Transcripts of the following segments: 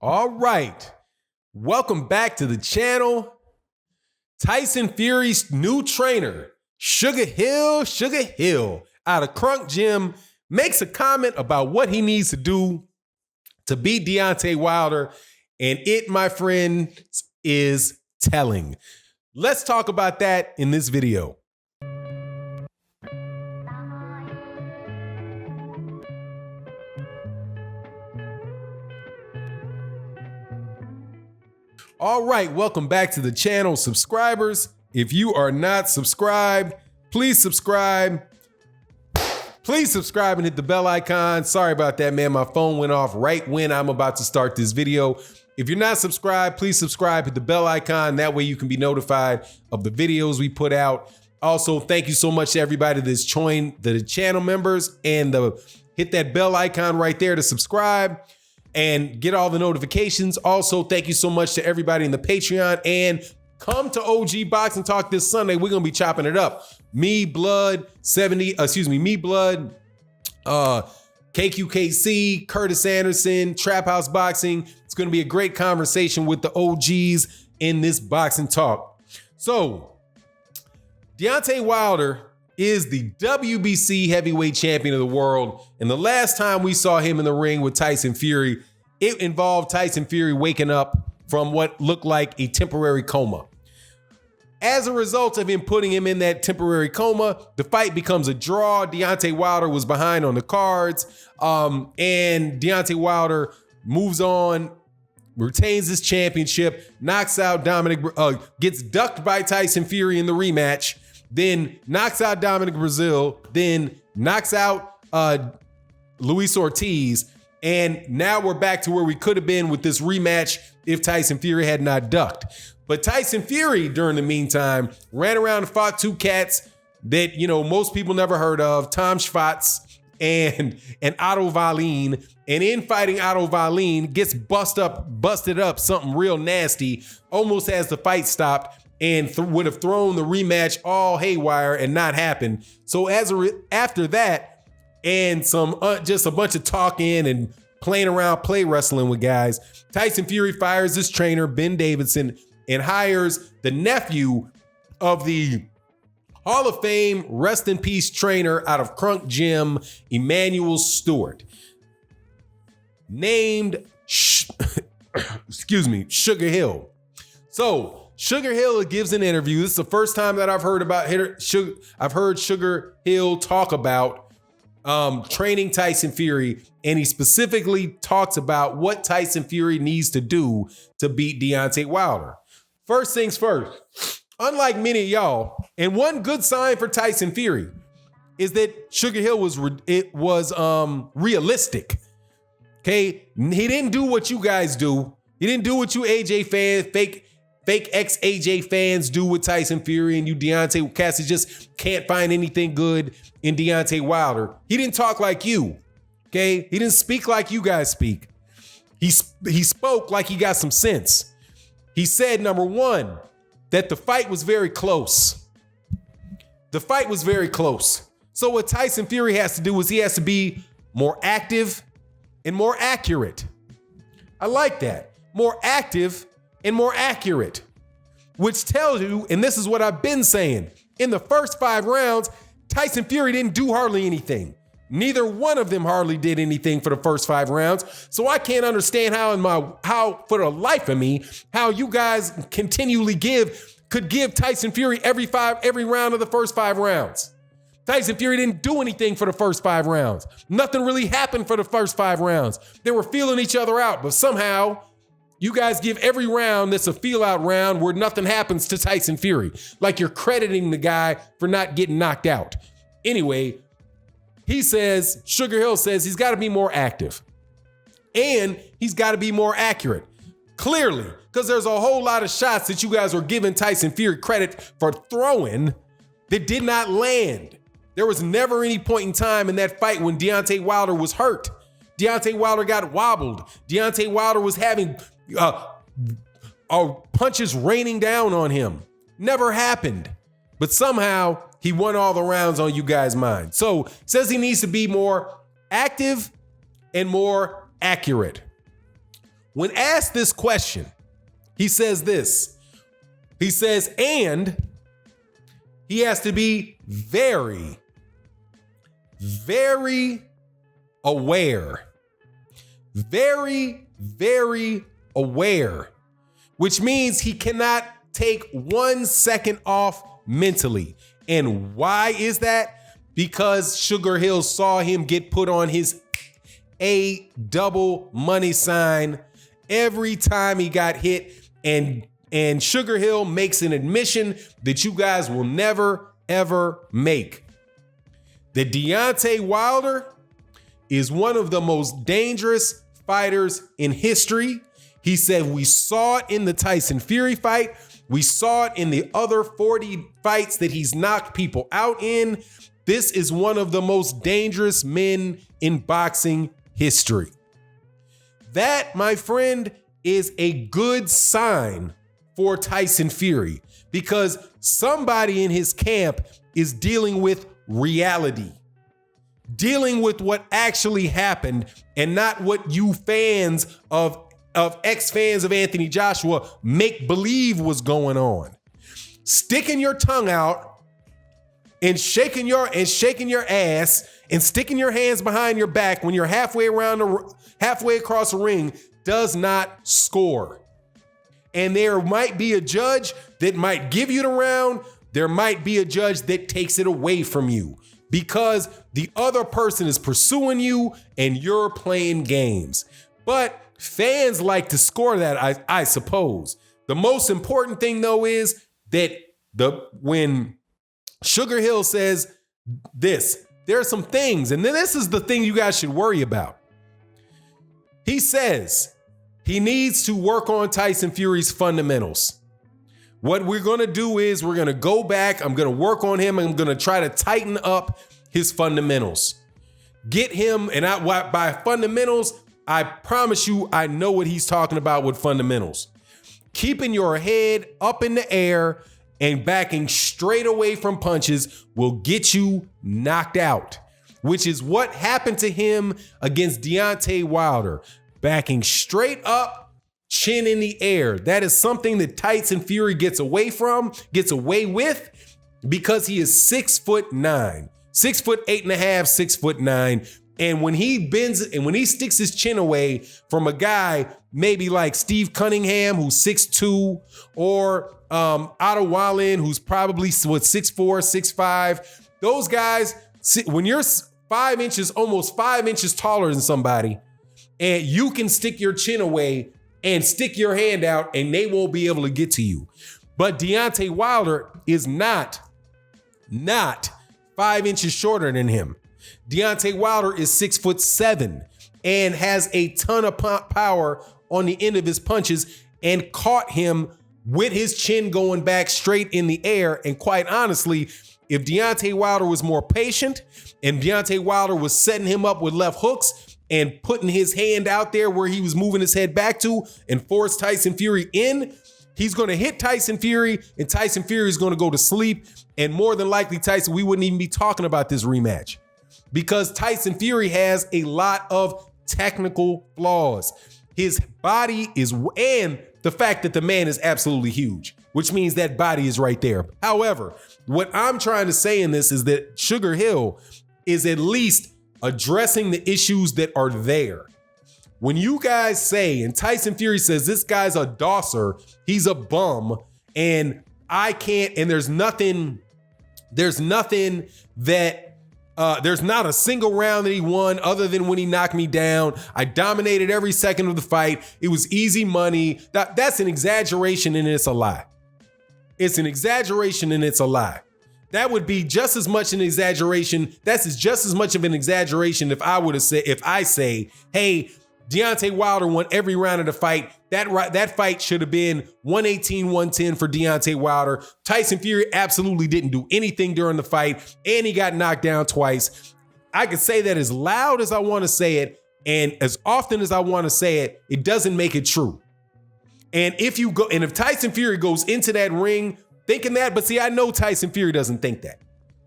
All right. Welcome back to the channel. Tyson Fury's new trainer, Sugar Hill, out of Crunk Gym, makes a comment about what he needs to do to beat Deontay Wilder. And it, my friend, is telling. Let's talk about that in this video. All right, welcome back to the channel, subscribers. If you are not subscribed, please subscribe. Please subscribe and hit the bell icon. Sorry about that, man. My phone went off right when I'm about to start this video. If you're not subscribed, please subscribe, hit the bell icon. That way you can be notified of the videos we put out. Also, thank you so much to everybody that's joined the channel members, and hit that bell icon right there to subscribe and get all the notifications. Also, thank you so much to everybody in the Patreon, and come to OG Boxing Talk this Sunday. We're gonna be chopping it up. Me Blood, KQKC, Curtis Anderson, Trap House Boxing. It's gonna be a great conversation with the OGs in this Boxing Talk. So, Deontay Wilder is the WBC heavyweight champion of the world. And the last time we saw him in the ring with Tyson Fury, it involved Tyson Fury waking up from what looked like a temporary coma. As a result of him putting him in that temporary coma, the fight becomes a draw. Deontay Wilder was behind on the cards. And Deontay Wilder moves on, retains his championship, knocks out gets ducked by Tyson Fury in the rematch, then knocks out Dominic Brazil, then knocks out Luis Ortiz. And now we're back to where we could have been with this rematch if Tyson Fury had not ducked. But Tyson Fury, during the meantime, ran around and fought two cats that, most people never heard of, Tom Schwartz and Otto Wallin. And in fighting Otto Wallin, gets busted up something real nasty, almost has the fight stopped, and would have thrown the rematch all haywire and not happened. So after that, and some just a bunch of talking and playing around, play wrestling with guys, Tyson Fury fires his trainer, Ben Davidson, and hires the nephew of the Hall of Fame, rest in peace trainer out of Crunk Gym, Emmanuel Stewart, named, Sugar Hill. So Sugar Hill gives an interview. This is the first time that I've heard Sugar Hill talk about training Tyson Fury, and he specifically talks about what Tyson Fury needs to do to beat Deontay Wilder. First things first, unlike many of y'all, and one good sign for Tyson Fury is that Sugar Hill was realistic. Okay, he didn't do what you guys do. He didn't do what you AJ fans, fake ex-AJ fans do with Tyson Fury, and you Deontay cats just can't find anything good in Deontay Wilder. He didn't talk like you, okay? He didn't speak like you guys speak. He spoke like he got some sense. He said, number one, that the fight was very close. The fight was very close. So what Tyson Fury has to do is he has to be more active and more accurate. I like that. More active and more accurate, which tells you, and this is what I've been saying, in the first 5 rounds, Tyson Fury didn't do hardly anything. Neither one of them hardly did anything for the first 5 rounds. So I can't understand how for the life of me, how you guys continually could give Tyson Fury every round of the first 5 rounds. Tyson Fury didn't do anything for the first 5 rounds. Nothing really happened for the first 5 rounds. They were feeling each other out, but somehow you guys give every round that's a feel-out round where nothing happens to Tyson Fury, like you're crediting the guy for not getting knocked out. Anyway, Sugar Hill says he's got to be more active, and he's got to be more accurate. Clearly, because there's a whole lot of shots that you guys were giving Tyson Fury credit for throwing that did not land. There was never any point in time in that fight when Deontay Wilder was hurt. Deontay Wilder got wobbled. Deontay Wilder was having punches raining down on him. Never happened. But somehow he won all the rounds on you guys' mind. So says he needs to be more active and more accurate. When asked this question, he says this. He says, and he has to be very, very aware. Very, very aware, which means he cannot take 1 second off mentally. And why is that? Because Sugar Hill saw him get put on his A double money sign every time he got hit. And Sugar Hill makes an admission that you guys will never, ever make. That Deontay Wilder is one of the most dangerous fighters in history. He said we saw it in the Tyson Fury fight. We saw it in the other 40 fights that he's knocked people out in. This is one of the most dangerous men in boxing history. That, my friend, is a good sign for Tyson Fury, because somebody in his camp is dealing with reality, dealing with what actually happened and not what you fans of ex-fans of Anthony Joshua make believe was going on. Sticking your tongue out and shaking your ass and sticking your hands behind your back when you're halfway across the ring does not score. And there might be a judge that might give you the round. There might be a judge that takes it away from you because the other person is pursuing you and you're playing games. But fans like to score that, I suppose. The most important thing, though, is that when Sugar Hill says this, there are some things, and then this is the thing you guys should worry about. He says he needs to work on Tyson Fury's fundamentals. What we're going to do is we're going to go back. I'm going to work on him. I'm going to try to tighten up his fundamentals. Get him, and by fundamentals, I promise you, I know what he's talking about with fundamentals. Keeping your head up in the air and backing straight away from punches will get you knocked out, which is what happened to him against Deontay Wilder. Backing straight up, chin in the air. That is something that Tyson Fury gets away with because he is 6'9", 6'8.5", 6'9". And when he bends and when he sticks his chin away from a guy, maybe like Steve Cunningham, who's 6'2", or Otto Wallin, who's probably 6'4", 6'5", those guys, when you're 5 inches, almost 5 inches taller than somebody, and you can stick your chin away and stick your hand out and they won't be able to get to you. But Deontay Wilder is not 5 inches shorter than him. Deontay Wilder is 6'7" and has a ton of power on the end of his punches and caught him with his chin going back straight in the air. And quite honestly, if Deontay Wilder was more patient and Deontay Wilder was setting him up with left hooks and putting his hand out there where he was moving his head back to and force Tyson Fury in, he's going to hit Tyson Fury and Tyson Fury is going to go to sleep. And more than likely, Tyson, we wouldn't even be talking about this rematch because Tyson Fury has a lot of technical flaws. His body is, and the fact that the man is absolutely huge, which means that body is right there. However, what I'm trying to say in this is that Sugar Hill is at least addressing the issues that are there. When you guys say, and Tyson Fury says, this guy's a dosser, he's a bum, and I can't, and there's not a single round that he won other than when he knocked me down. I dominated every second of the fight. It was easy money. That's an exaggeration and it's a lie. It's an exaggeration and it's a lie. That would be just as much an exaggeration. That's just as much of an exaggeration if I say, hey, Deontay Wilder won every round of the fight. That fight should have been 118-110 for Deontay Wilder. Tyson Fury absolutely didn't do anything during the fight, and he got knocked down twice. I can say that as loud as I want to say it, and as often as I want to say it, it doesn't make it true. And if Tyson Fury goes into that ring thinking that, but see, I know Tyson Fury doesn't think that.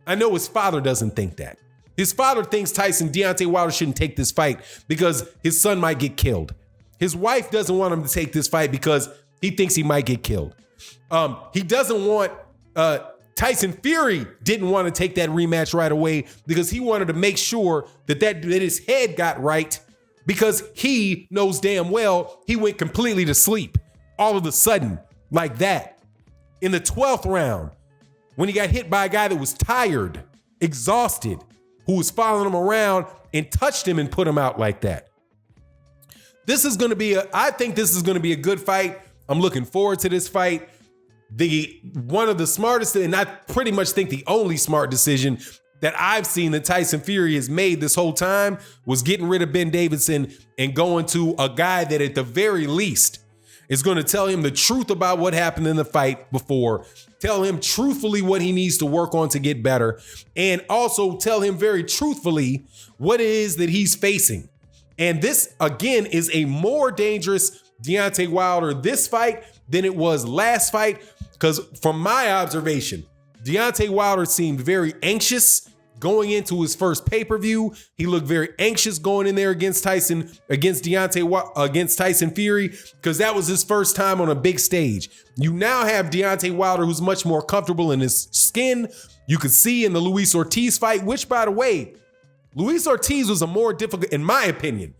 I know his father doesn't think that. His father thinks Deontay Wilder shouldn't take this fight because his son might get killed. His wife doesn't want him to take this fight because he thinks he might get killed. He doesn't want, Tyson Fury didn't want to take that rematch right away because he wanted to make sure that his head got right, because he knows damn well he went completely to sleep all of a sudden like that in the 12th round when he got hit by a guy that was tired, exhausted, who was following him around and touched him and put him out like that. I think this is going to be a good fight. I'm looking forward to this fight. One of the smartest, and I pretty much think the only smart decision that I've seen that Tyson Fury has made this whole time was getting rid of Ben Davidson and going to a guy that at the very least is going to tell him the truth about what happened in the fight before, tell him truthfully what he needs to work on to get better, and also tell him very truthfully what it is that he's facing. And this, again, is a more dangerous Deontay Wilder this fight than it was last fight, because from my observation, Deontay Wilder seemed very anxious going into his first pay-per-view. He looked very anxious going in there against Tyson Fury, because that was his first time on a big stage. You now have Deontay Wilder, who's much more comfortable in his skin. You could see in the Luis Ortiz fight, which, by the way, Luis Ortiz was a more difficult, in my opinion.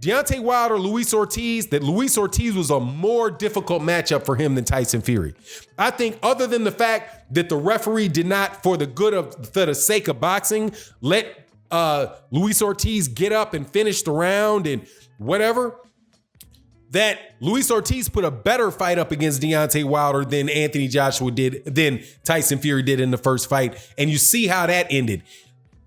Deontay Wilder, Luis Ortiz was a more difficult matchup for him than Tyson Fury. I think, other than the fact that the referee did not, for the sake of boxing, let Luis Ortiz get up and finish the round and whatever, that Luis Ortiz put a better fight up against Deontay Wilder than than Tyson Fury did in the first fight. And you see how that ended.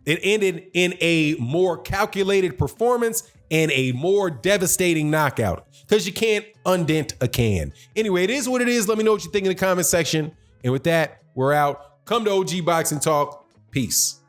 It ended in a more calculated performance and a more devastating knockout, because you can't undent a can. Anyway, it is what it is. Let me know what you think in the comment section. And with that, we're out. Come to OG Boxing Talk. Peace.